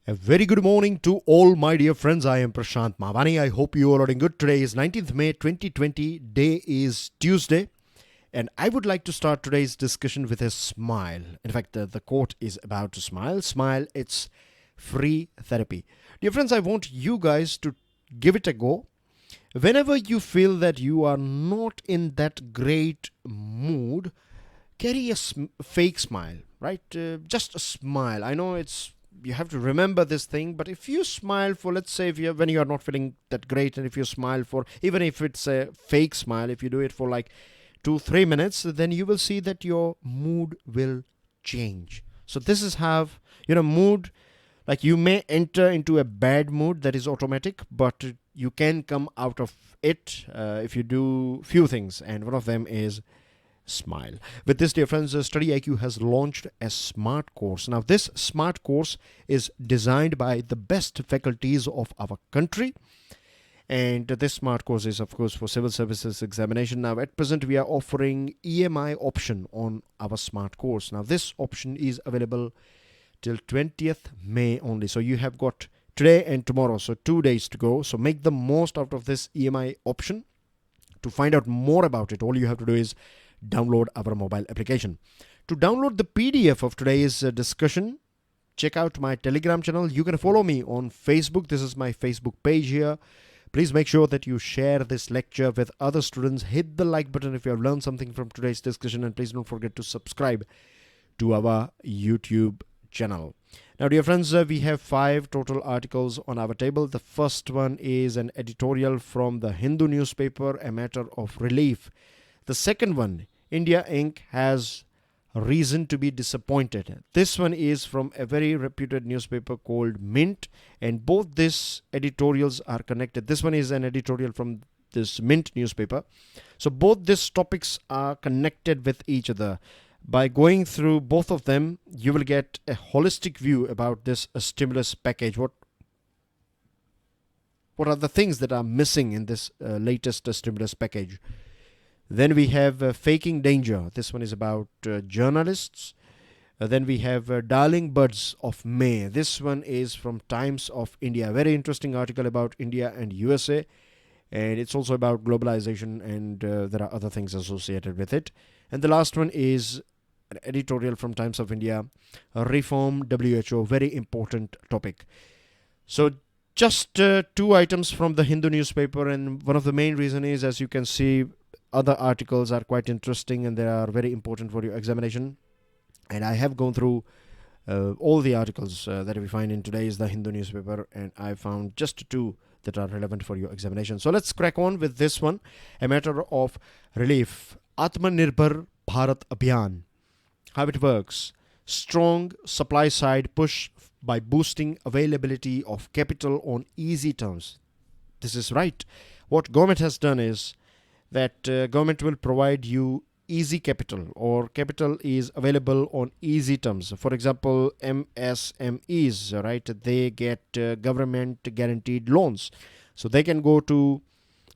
A very good morning to all my dear friends. I am Prashant Mavani. I hope you all are doing good. Today is 19th May 2020. Day is Tuesday. And I would like to start today's discussion with a smile. In fact, the quote is about to smile. Smile, it's free therapy. Dear friends, I want you guys to give it a go. Whenever you feel that you are not in that great mood, carry a fake smile, right? Just a smile. I know you have to remember this thing, but if you smile for, let's say, when you are not feeling that great, and if you smile for, even if it's a fake smile, if you do it for like 2-3 minutes, then you will see that your mood will change. So this is how, mood, like you may enter into a bad mood that is automatic, but you can come out of it if you do few things, and one of them is smile. With this, dear friends, StudyIQ has launched a smart course. Now, this smart course is designed by the best faculties of our country. And this smart course is, of course, for Civil Services Examination. Now, at present, we are offering EMI option on our smart course. Now, this option is available till 20th May only. So you have got today and tomorrow, so 2 days to go. So make the most out of this EMI option. To find out more about it, all you have to do is download our mobile application. To download the PDF of today's discussion, check out my Telegram channel. You can follow me on Facebook. This is my Facebook page here. Please make sure that you share this lecture with other students. Hit the like button if you have learned something from today's discussion, and please don't forget to subscribe to our YouTube channel. Now, dear friends, we have 5 total articles on our table. The first one is an editorial from the Hindu newspaper, a matter of relief. The second one, India Inc. has reason to be disappointed. This one is from a very reputed newspaper called Mint, and both these editorials are connected. This one is an editorial from this Mint newspaper. So both these topics are connected with each other. By going through both of them, you will get a holistic view about this stimulus package. What are the things that are missing in this latest stimulus package? Then we have Faking Danger. This one is about journalists. Then we have Darling Buds of May. This one is from Times of India. Very interesting article about India and USA. And it's also about globalization, and there are other things associated with it. And the last one is an editorial from Times of India, Reform WHO, very important topic. So just 2 items from the Hindu newspaper, and one of the main reason is, as you can see, other articles are quite interesting and they are very important for your examination. And I have gone through all the articles that we find in today's the Hindu newspaper, and I found just 2 that are relevant for your examination. So let's crack on with this one, a matter of relief. Atmanirbhar Bharat Abhiyan. How it works. Strong supply side push by boosting availability of capital on easy terms. This is right. What government has done is that government will provide you easy capital, or capital is available on easy terms. For example, MSMEs, right? They get government guaranteed loans. So they can go to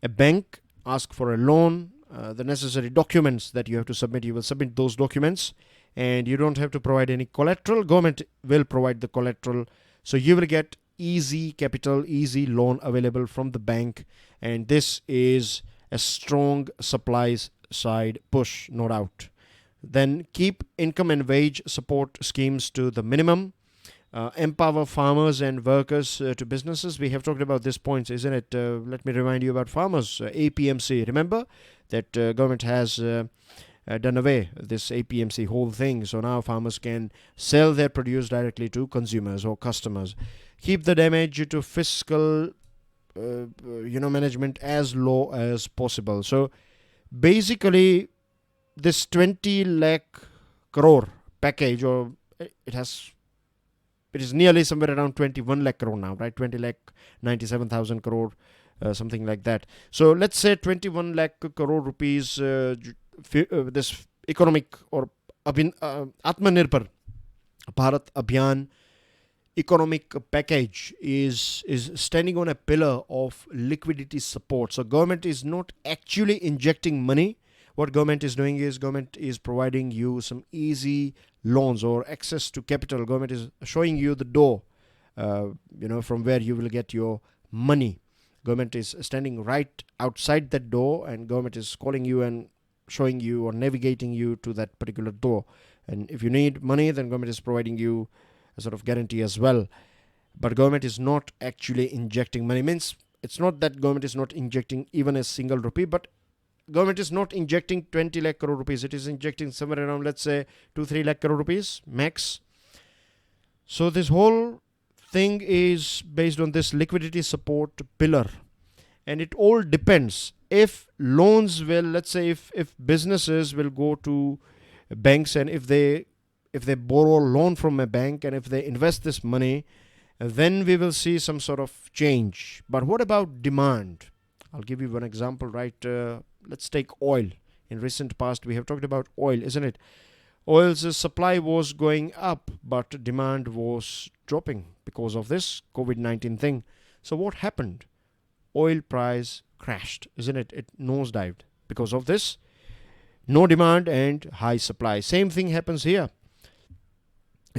a bank, ask for a loan, the necessary documents that you have to submit. You will submit those documents, and you don't have to provide any collateral. Government will provide the collateral. So you will get easy capital, easy loan available from the bank. And this is a strong supplies side push, no doubt. Then keep income and wage support schemes to the minimum. Empower farmers and workers to businesses. We have talked about these points, isn't it? Let me remind you about farmers. APMC. Remember that government has done away this APMC whole thing. So now farmers can sell their produce directly to consumers or customers. Keep the damage to fiscal management as low as possible. So basically, this 20 lakh crore package, or it is nearly somewhere around 21 lakh crore now, right? 20 lakh 97,000 crore, something like that. So let's say 21 lakh crore rupees, this economic or Atmanirbhar Bharat Abhiyan economic package is standing on a pillar of liquidity support. So government is not actually injecting money. What government is doing is government is providing you some easy loans or access to capital. Government is showing you the door from where you will get your money. Government is standing right outside that door, and government is calling you and showing you or navigating you to that particular door. And if you need money, then government is providing you a sort of guarantee as well. But government is not actually injecting money. Means it's not that government is not injecting even a single rupee, but government is not injecting 20 lakh crore rupees. It is injecting somewhere around, let's say, 2-3 lakh crore rupees max. So this whole thing is based on this liquidity support pillar, and it all depends. If loans will, let's say, if businesses will go to banks, and if they borrow a loan from a bank, and if they invest this money, then we will see some sort of change. But what about demand? I'll give you one example, right? Let's take oil. In recent past, we have talked about oil, isn't it? Oil's supply was going up, but demand was dropping because of this COVID-19 thing. So what happened? Oil price crashed, isn't it? It nosedived because of this. No demand and high supply. Same thing happens here.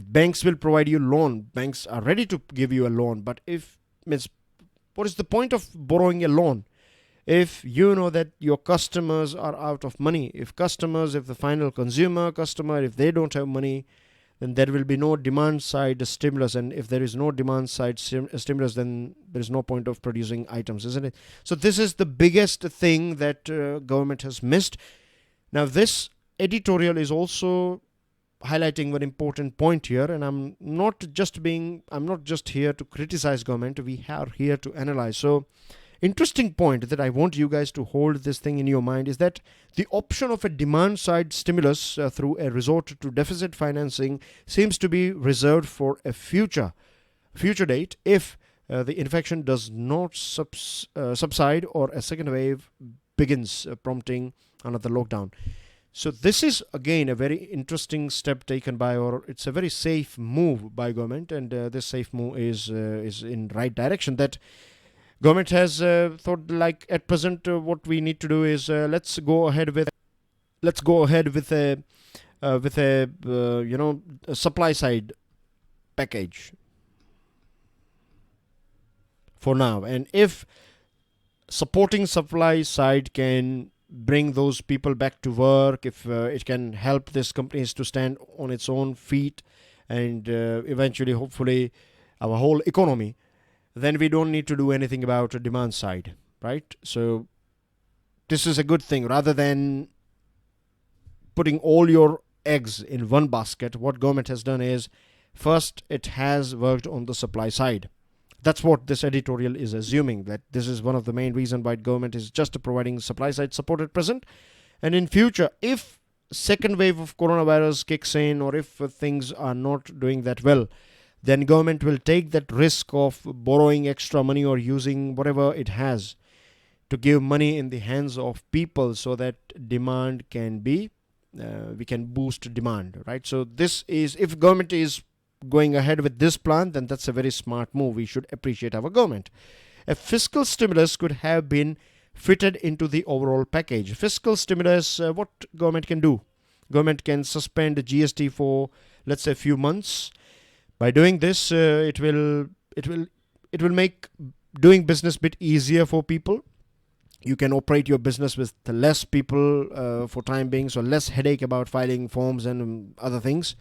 Banks will provide you loan. Banks are ready to give you a loan. But what is the point of borrowing a loan? If you know that your customers are out of money, if the final consumer customer, if they don't have money, then there will be no demand side stimulus. And if there is no demand side stimulus, then there is no point of producing items, isn't it? So this is the biggest thing that government has missed. Now this editorial is also highlighting one important point here, and I'm not just here to criticize government. We are here to analyze. So interesting point that I want you guys to hold this thing in your mind is that the option of a demand side stimulus through a resort to deficit financing seems to be reserved for a future date if the infection does not subside or a second wave begins, prompting another lockdown. So this is again a very interesting step taken by, or it's a very safe move by government, and this safe move is in right direction. That government has thought, like, at present what we need to do is let's go ahead with a supply side package for now, and if supporting supply side can bring those people back to work, if it can help these companies to stand on its own feet, and eventually hopefully our whole economy, then we don't need to do anything about a demand side, right? So this is a good thing. Rather than putting all your eggs in one basket, what government has done is, first it has worked on the supply side. That's what this editorial is assuming, that this is one of the main reasons why government is just providing supply side support at present. And in future, if second wave of coronavirus kicks in, or if things are not doing that well, then government will take that risk of borrowing extra money or using whatever it has to give money in the hands of people, so that demand can be, we can boost demand, right? So this is, if government is going ahead with this plan, then that's a very smart move. We should appreciate our government. A fiscal stimulus could have been fitted into the overall package. Fiscal stimulus, what government can do? Government can suspend GST for, let's say, a few months. By doing this, it will make doing business a bit easier for people. You can operate your business with less people for time being, so less headache about filing forms and other things.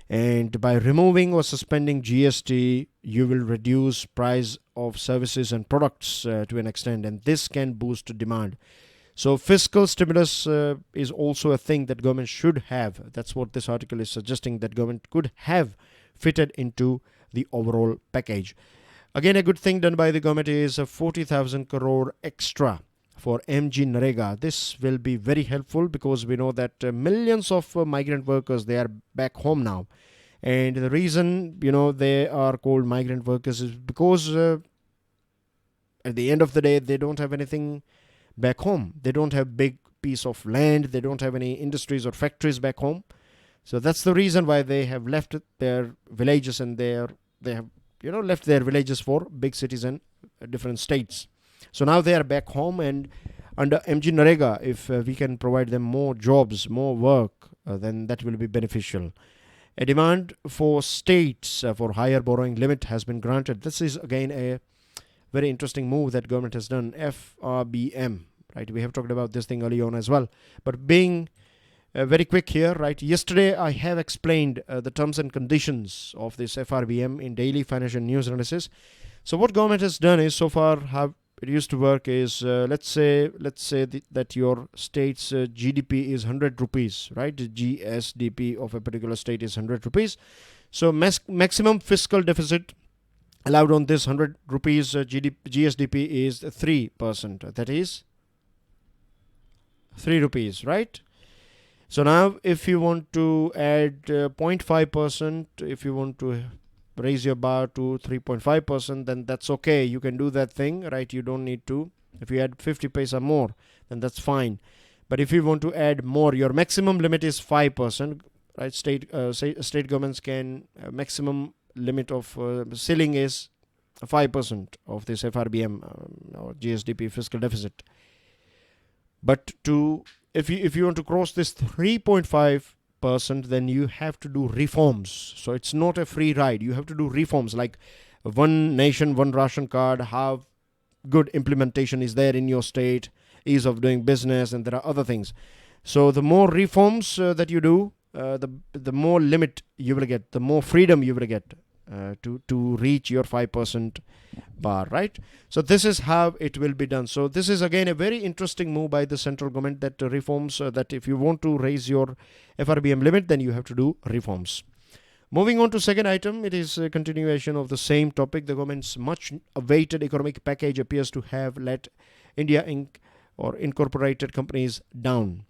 And by removing or suspending GST, you will reduce price of services and products to an extent, and this can boost demand. So fiscal stimulus is also a thing that government should have. That's what this article is suggesting, that government could have fitted into the overall package. Again, a good thing done by the government is a 40,000 crore extra for MGNREGA. This will be very helpful, because we know that millions of migrant workers, they are back home now. And the reason, they are called migrant workers is because at the end of the day, they don't have anything back home. They don't have big piece of land. They don't have any industries or factories back home. So that's the reason why they have left their villages, and they have left their villages for big cities and different states. So now they are back home, and under MGNREGA, if we can provide them more jobs, more work, then that will be beneficial. A demand for states for higher borrowing limit has been granted. This is again a very interesting move that government has done. FRBM, right? We have talked about this thing early on as well. But being very quick here, right? Yesterday I have explained the terms and conditions of this FRBM in daily financial news analysis. So what government has done is, so far how it used to work is, let's say that your state's GDP is 100 rupees, right? The GSDP of a particular state is 100 rupees. So maximum fiscal deficit allowed on this 100 rupees GSDP is 3%. That is 3 rupees, right? So now if you want to add 0.5%, if you want to raise your bar to 3.5%, then that's okay. You can do that thing, right? You don't need to. If you add 50 paisa more, then that's fine. But if you want to add more, your maximum limit is 5%, right? State governments can, maximum limit of ceiling is 5% of this FRBM or GSDP fiscal deficit. But if you want to cross this 3.5%, then you have to do reforms. So it's not a free ride. You have to do reforms, like one nation, one ration card, how good implementation is there in your state, ease of doing business, and there are other things. So the more reforms that you do, the more limit you will get, the more freedom you will get to reach your 5% bar, right? So this is how it will be done. So this is again a very interesting move by the central government, that reforms, that if you want to raise your FRBM limit, then you have to do reforms. Moving on to second item, it is a continuation of the same topic. The government's much awaited economic package appears to have let India Inc. or incorporated companies down.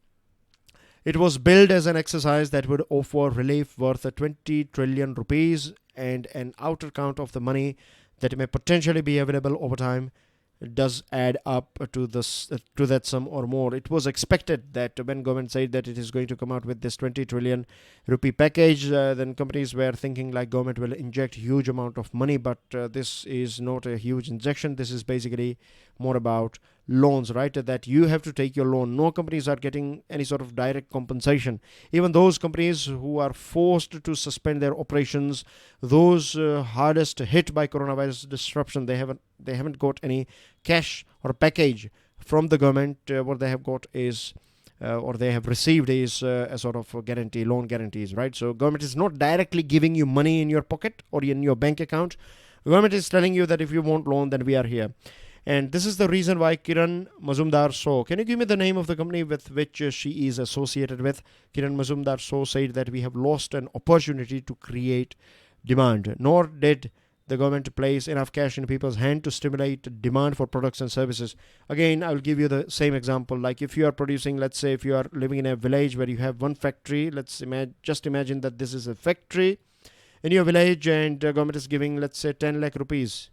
It was billed as an exercise that would offer relief worth 20 trillion rupees and an outer count of the money that may potentially be available over time. It does add up to that sum or more. It was expected that when government said that it is going to come out with this 20 trillion rupee package, then companies were thinking like government will inject huge amount of money, but this is not a huge injection. This is basically more about loans, right? That you have to take your loan. No companies are getting any sort of direct compensation. Even those companies who are forced to suspend their operations, those hardest hit by coronavirus disruption, they haven't got any cash or package from the government. What they have got is or they have received is a sort of guarantee, loan guarantees, right? So government is not directly giving you money in your pocket or in your bank account. The government is telling you that if you want loan, then we are here. And this is the reason why Kiran Mazumdar-So, can you give me the name of the company with which she is associated with? Kiran Mazumdar-So said that we have lost an opportunity to create demand, nor did the government place enough cash in people's hand to stimulate demand for products and services. Again, I will give you the same example. Like if you are producing, let's say if you are living in a village where you have one factory, just imagine that this is a factory in your village and government is giving, let's say, 10 lakh rupees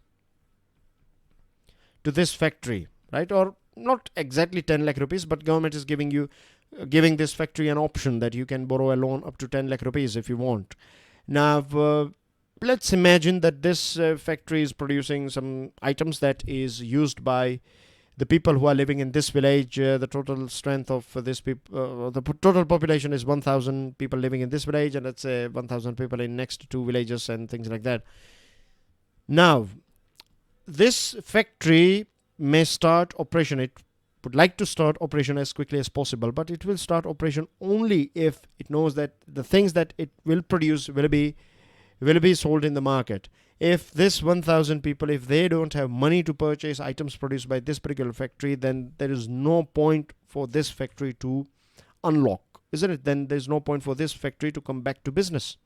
to this factory, right? Or not exactly 10 lakh rupees, but government is giving this factory an option that you can borrow a loan up to 10 lakh rupees if you want. Now, let's imagine that this factory is producing some items that is used by the people who are living in this village. The total strength of this the total population is 1,000 people living in this village, and let's say 1,000 people in next two villages and things like that. Now, this factory may start operation. It would like to start operation as quickly as possible, but it will start operation only if it knows that the things that it will produce will be sold in the market. If this 1,000 people, if they don't have money to purchase items produced by this particular factory, then there is no point for this factory to unlock, isn't it? Then there's no point for this factory to come back to business.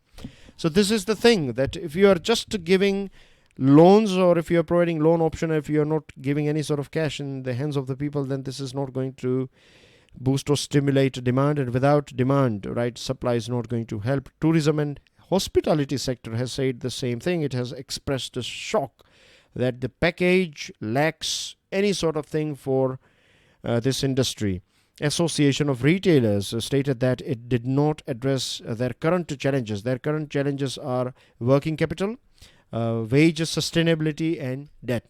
So this is the thing, that if you are just giving loans, or if you are providing loan option, if you are not giving any sort of cash in the hands of the people, then this is not going to boost or stimulate demand. And without demand, right, supply is not going to help. Tourism and hospitality sector has said the same thing. It has expressed a shock that the package lacks any sort of thing for this industry. Association of Retailers stated that it did not address their current challenges. Their current challenges are working capital, wage sustainability, and debt.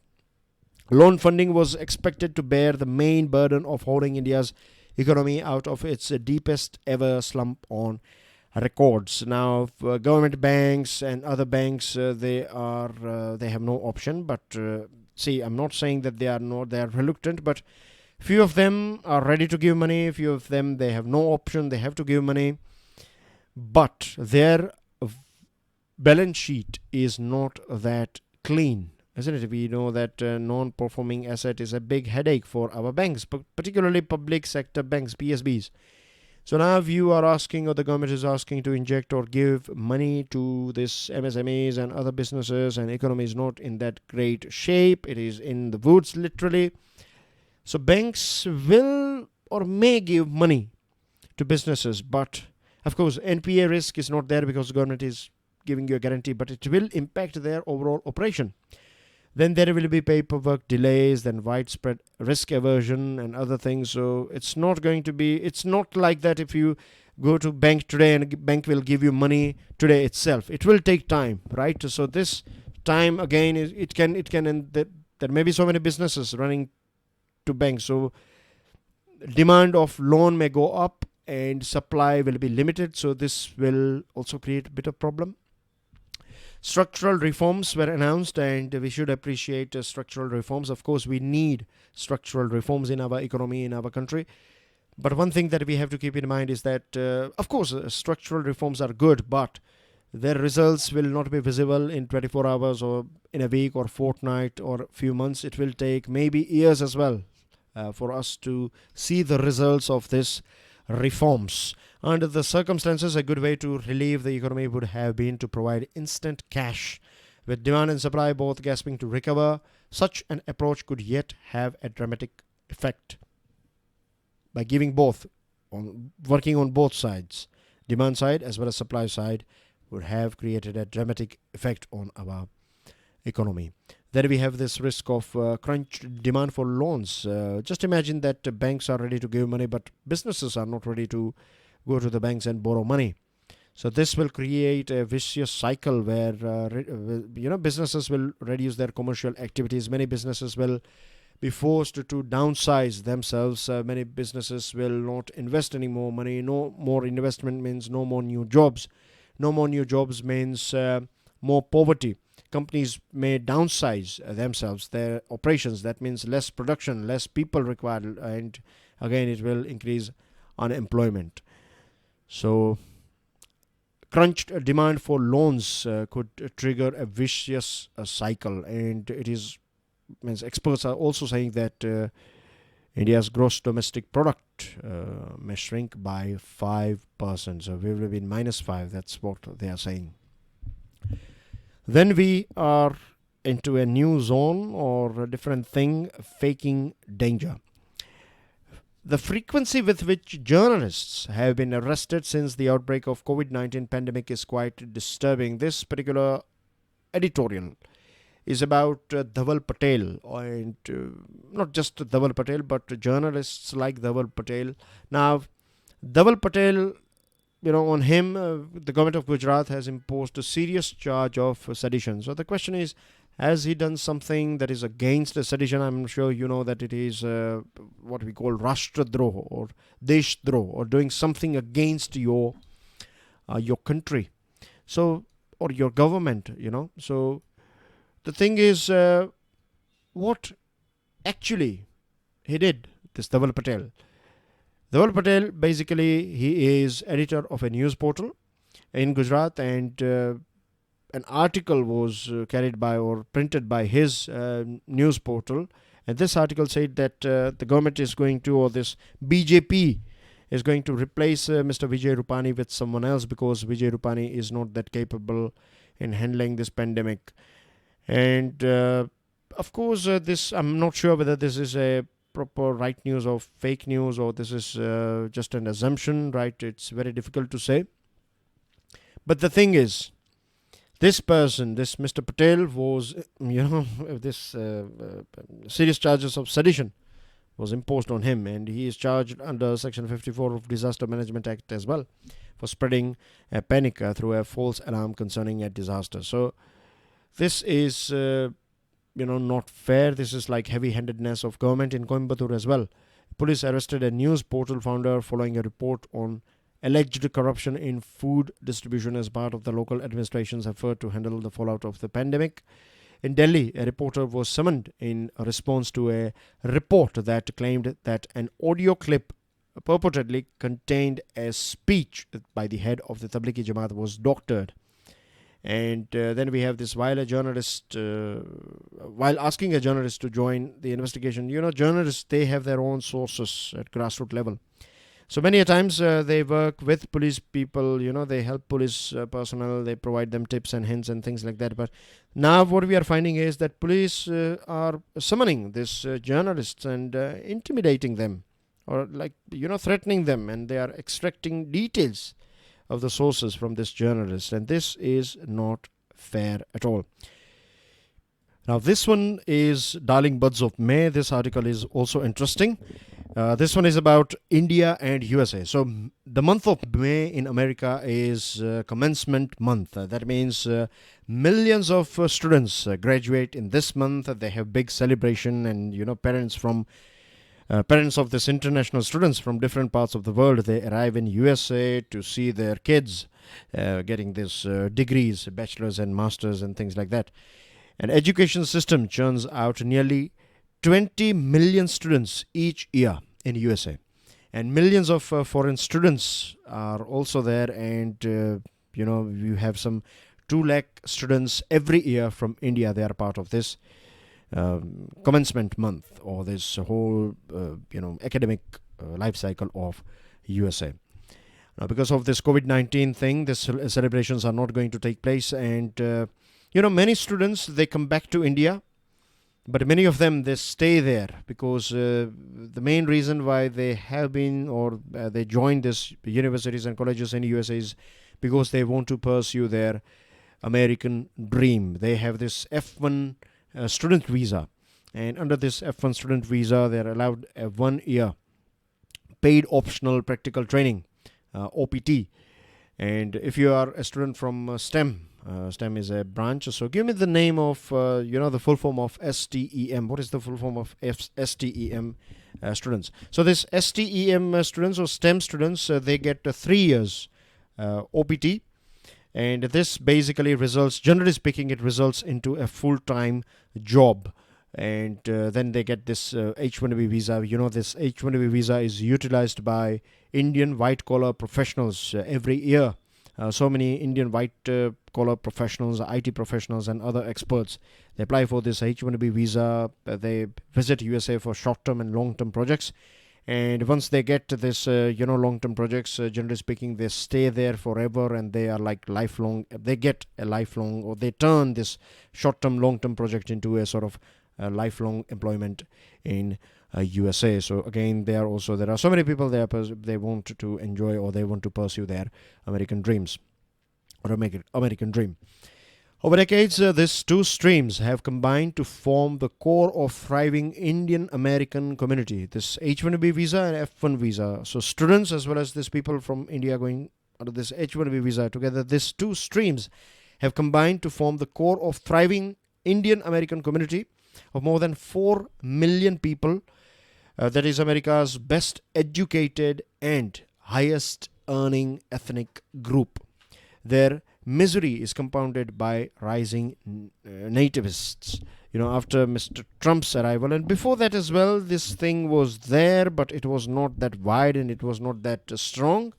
Loan funding was expected to bear the main burden of holding India's economy out of its deepest ever slump on records. Now, government banks and other banks, they have no option. But see, I'm not saying that they are reluctant, but few of them are ready to give money. Few of them, they have no option. They have to give money, but their balance sheet is not that clean, isn't it? We know that non-performing asset is a big headache for our banks, particularly public sector banks, PSBs. So now if you are asking, or the government is asking, to inject or give money to this MSMEs and other businesses, and economy is not in that great shape. It is in the woods, literally. So banks will or may give money to businesses, but of course NPA risk is not there because the government is giving you a guarantee, but it will impact their overall operation. Then there will be paperwork delays, then widespread risk aversion and other things. So it's not like that if you go to bank today and bank will give you money today itself. It will take time, right? So this time again, it can and there may be so many businesses running to banks. So demand of loan may go up and supply will be limited. So this will also create a bit of problem. Structural reforms were announced, and we should appreciate structural reforms. Of course, we need structural reforms in our economy, in our country. But one thing that we have to keep in mind is that, of course, structural reforms are good, but their results will not be visible in 24 hours or in a week or fortnight or a few months. It will take maybe years as well for us to see the results of this reforms. Under the circumstances, a good way to relieve the economy would have been to provide instant cash. With demand and supply both gasping to recover, such an approach could yet have a dramatic effect. By giving working on both sides, demand side as well as supply side, would have created a dramatic effect on our economy. Then we have this risk of crunched demand for loans. Just imagine that banks are ready to give money, but businesses are not ready to go to the banks and borrow money. So this will create a vicious cycle where businesses will reduce their commercial activities. Many businesses will be forced to downsize themselves. Many businesses will not invest any more money. No more investment means no more new jobs. No more new jobs means more poverty. Companies may downsize themselves, their operations. That means less production, less people required, and again it will increase unemployment. So crunched demand for loans could trigger a vicious cycle, and means experts are also saying that India's gross domestic product may shrink by 5%. So we will be in -5. That's what they are saying. Then we are into a new zone or a different thing, faking danger. The frequency with which journalists have been arrested since the outbreak of COVID-19 pandemic is quite disturbing. This particular editorial is about Dhaval Patel, and not just Dhaval Patel, but journalists like Dhaval Patel. Now, Dhaval Patel, on him, the government of Gujarat has imposed a serious charge of sedition. So the question is, has he done something that is against the sedition? I'm sure you know that it is what we call Rashtradroh or Deshdroh, or doing something against your country, so, or your government. So the thing is, what actually he did, this Dhaval Patel. Dhaval Patel, basically, he is editor of a news portal in Gujarat, and an article was carried by or printed by his news portal. And this article said that the government is going to, or this BJP is going to replace Mr. Vijay Rupani with someone else because Vijay Rupani is not that capable in handling this pandemic. And of course, this, I'm not sure whether this is a proper right news or fake news, or this is just an assumption, right? It's very difficult to say. But the thing is, this person, this Mr. Patel, was, this serious charges of sedition was imposed on him, and he is charged under Section 54 of Disaster Management Act as well for spreading a panic through a false alarm concerning a disaster. So this is, not fair. This is like heavy-handedness of government in Coimbatore as well. Police arrested a news portal founder following a report on alleged corruption in food distribution as part of the local administration's effort to handle the fallout of the pandemic. In Delhi, a reporter was summoned in response to a report that claimed that an audio clip purportedly contained a speech by the head of the Tablighi Jamaat was doctored. And then we have this while asking a journalist to join the investigation. Journalists, they have their own sources at grassroots level. So many a times they work with police people, they help police personnel, they provide them tips and hints and things like that. But now what we are finding is that police are summoning these journalists and intimidating them, or threatening them, and they are extracting details of the sources from this journalist, and this is not fair at all. Now this one is Darling Buds of May. This article is also interesting. This one is about India and USA. So the month of May in America is commencement month. That means millions of students graduate in this month. They have big celebration, and parents of this international students from different parts of the world, they arrive in USA to see their kids getting these degrees, bachelors and masters and things like that. An education system churns out nearly 20 million students each year in USA, and millions of foreign students are also there, and you have some 2 lakh students every year from India. They are part of this commencement month, or this whole academic life cycle of USA. Now, because of this COVID-19 thing, these celebrations are not going to take place, and many students, they come back to India, but many of them, they stay there because the main reason why they have been, or they joined this universities and colleges in USA is because they want to pursue their American dream. They have this F1 student visa, and under this F1 student visa, they are allowed a 1 year paid optional practical training, OPT. And if you are a student from STEM, STEM is a branch. So give me the name of the full form of STEM. What is the full form of STEM students? So this STEM students, or STEM students, they get 3 years OPT. And this basically results, generally speaking, it results into a full-time job. And then they get this H-1B visa. This H-1B visa is utilized by Indian white-collar professionals every year. So many Indian white-collar professionals, IT professionals and other experts, they apply for this H-1B visa. They visit USA for short-term and long-term projects. And once they get this, long-term projects, generally speaking, they stay there forever, and they are like lifelong. They get a lifelong, or they turn this short-term, long-term project into a sort of lifelong employment in USA. So again, there are so many people there. They want to enjoy, or they want to pursue their American dreams, or American dream. Over decades, these 2 streams have combined to form the core of thriving Indian American community. This H-1B visa and F1 visa. So students as well as these people from India going under this H-1B visa together, these 2 streams have combined to form the core of thriving Indian American community of more than 4 million people. That is America's best educated and highest earning ethnic group. Their misery is compounded by rising nativists. After Mr. Trump's arrival, and before that as well, this thing was there, but it was not that wide and it was not that strong.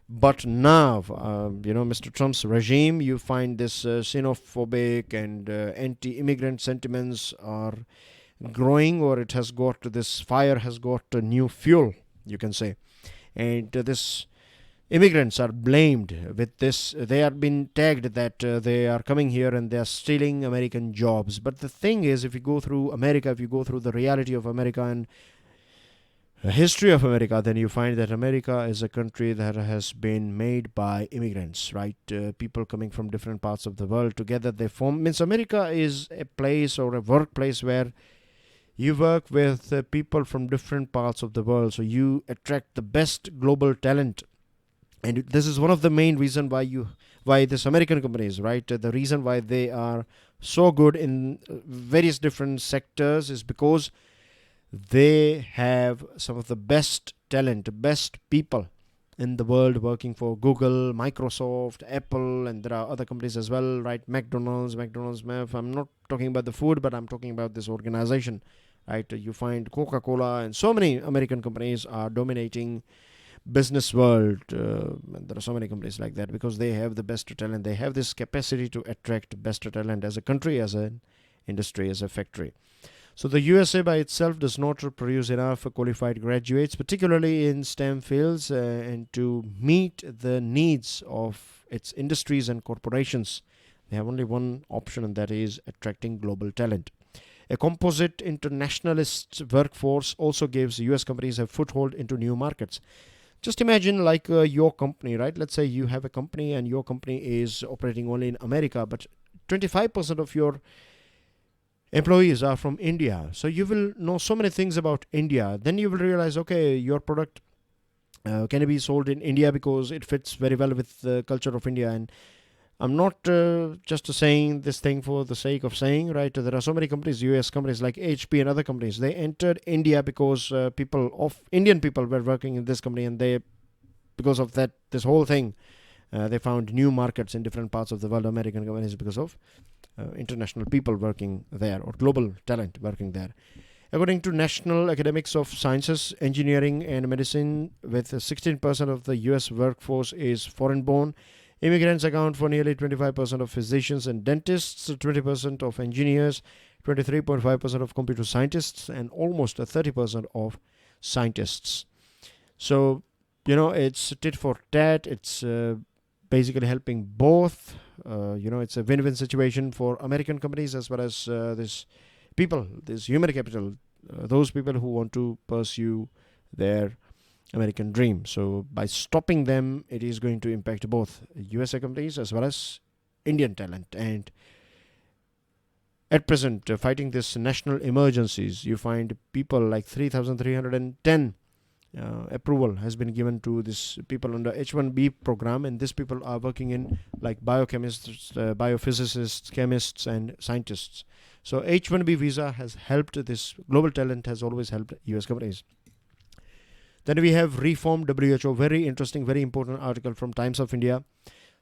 But now, Mr. Trump's regime, you find this xenophobic and anti-immigrant sentiments are growing, or it has got, this fire has got a new fuel, you can say. And this immigrants are blamed with this. They are being tagged that they are coming here and they are stealing American jobs. But the thing is, if you go through America, if you go through the reality of America and history of America, then you find that America is a country that has been made by immigrants, right? People coming from different parts of the world together, they form. Means America is a place or a workplace where you work with people from different parts of the world, so you attract the best global talent. And this is one of the main reason why this American companies, right? The reason why they are so good in various different sectors is because they have some of the best talent, best people in the world working for Google, Microsoft, Apple, and there are other companies as well, right? McDonald's, I'm not talking about the food, but I'm talking about this organization, right? You find Coca-Cola and so many American companies are dominating business world. And there are so many companies like that because they have the best talent. They have this capacity to attract best talent as a country, as an industry, as a factory. So the USA by itself does not produce enough qualified graduates, particularly in STEM fields, and to meet the needs of its industries and corporations. They have only one option, and that is attracting global talent. A composite internationalist workforce also gives US companies a foothold into new markets. Just imagine like your company, right? Let's say you have a company and your company is operating only in America, but 25% of your employees are from India. So you will know so many things about India. Then you will realize, okay, your product can be sold in India because it fits very well with the culture of India. And I'm not just saying this thing for the sake of saying, right? There are so many companies, US companies like HP and other companies. They entered India because Indian people were working in this company, and because of that, this whole thing, they found new markets in different parts of the world, American companies, because of international people working there, or global talent working there. According to National Academics of Sciences, Engineering and Medicine, with 16% of the US workforce is foreign-born, immigrants account for nearly 25% of physicians and dentists, 20% of engineers, 23.5% of computer scientists, and almost 30% of scientists. So, it's tit for tat. It's basically helping both. It's a win-win situation for American companies as well as this human capital, those people who want to pursue their American dream. So by stopping them, it is going to impact both USA companies as well as Indian talent. And at present, fighting this national emergencies, you find people like 3,310 approval has been given to these people under H1B program, and these people are working in like biochemists, biophysicists, chemists, and scientists. So H1B visa has helped this global talent, has always helped US companies. Then we have reformed WHO, very interesting, very important article from Times of India.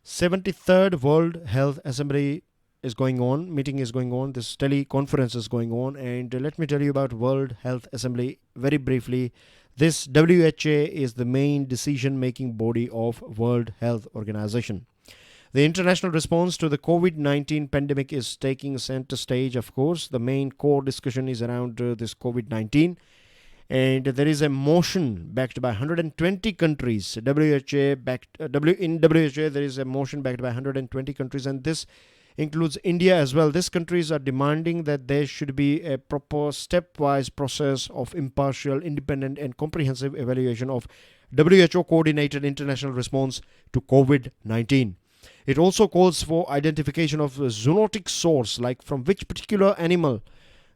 73rd World Health Assembly is going on, meeting is going on, this teleconference is going on, and let me tell you about World Health Assembly very briefly. This WHO is the main decision-making body of World Health Organization. The international response to the COVID-19 pandemic is taking center stage, of course. The main core discussion is around this COVID-19. And there is a motion backed by 120 countries. In WHO, there is a motion backed by 120 countries, and this includes India as well. These countries are demanding that there should be a proper stepwise process of impartial, independent, and comprehensive evaluation of WHO coordinated international response to COVID-19. It also calls for identification of a zoonotic source, like from which particular animal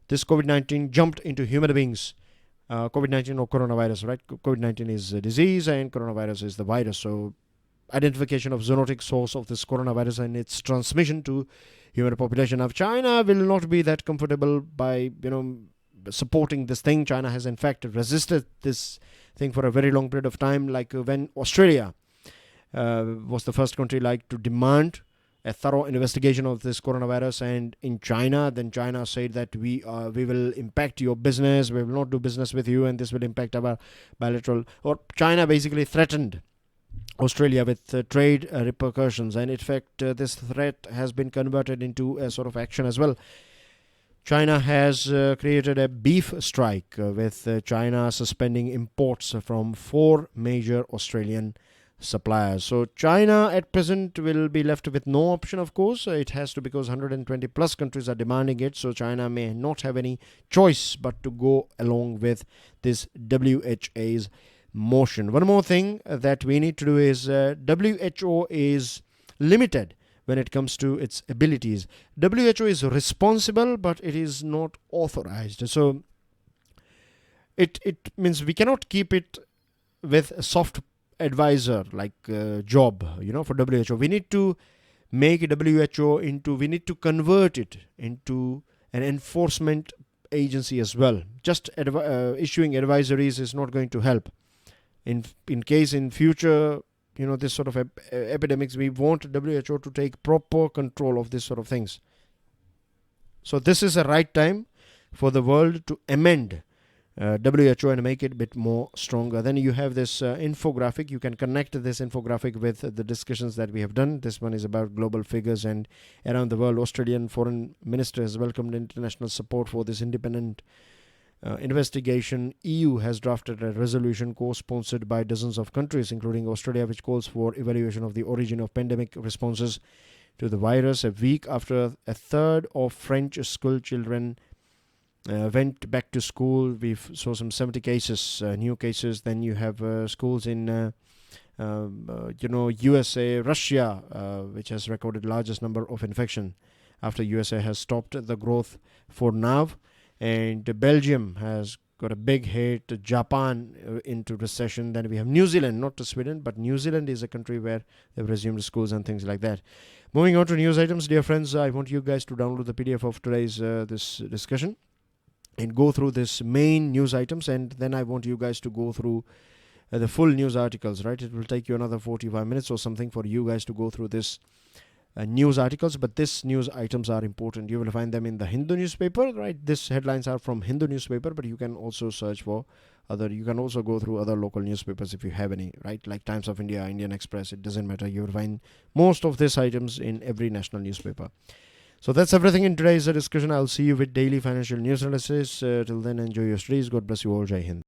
this COVID-19 jumped into human beings. COVID-19 or coronavirus, right? COVID-19 is a disease and coronavirus is the virus. So identification of zoonotic source of this coronavirus and its transmission to human population. Now, China will not be that comfortable by, supporting this thing. China has in fact resisted this thing for a very long period of time, like when Australia was the first country to demand a thorough investigation of this coronavirus, and in China, then China said that we will impact your business, we will not do business with you, and this will impact our bilateral, or China basically threatened Australia with trade repercussions, and in fact this threat has been converted into a sort of action as well. China has created a beef strike with China suspending imports from 4 major Australian suppliers. So China at present will be left with no option, of course. It has to, because 120 plus countries are demanding it, so China may not have any choice but to go along with this WHA's motion. One more thing that we need to do is WHO is limited when it comes to its abilities. WHO is responsible, but it is not authorized. So it means we cannot keep it with a soft advisor job, for WHO. We need to make WHO we need to convert it into an enforcement agency as well. Just issuing advisories is not going to help. in case in future, this sort of epidemics, we want WHO to take proper control of this sort of things. So this is the right time for the world to amend WHO and make it a bit more stronger. Then you have this infographic. You can connect this infographic with the discussions that we have done. This one is about global figures and around the world. Australian Foreign Minister has welcomed international support for this independent investigation. EU has drafted a resolution co-sponsored by dozens of countries, including Australia, which calls for evaluation of the origin of pandemic responses to the virus. A week after a third of French school children went back to school, we saw some 70 cases, new cases. Then you have schools in USA, Russia, which has recorded largest number of infection after USA has stopped the growth for now. And Belgium has got a big hit, Japan into recession. Then we have New Zealand, not to Sweden, but New Zealand is a country where they've resumed schools and things like that. Moving on to news items, dear friends, I want you guys to download the PDF of today's this discussion and go through this main news items, and then I want you guys to go through the full news articles, right? It will take you another 45 minutes or something for you guys to go through this news articles, but these news items are important. You will find them in the Hindu newspaper, right? These headlines are from Hindu newspaper, but you can also search for you can also go through other local newspapers if you have any, right? Like Times of India, Indian Express, it doesn't matter. You will find most of these items in every national newspaper. So that's everything in today's discussion. I'll see you with daily financial news analysis. Till then, enjoy your studies. God bless you all. Jai Hind.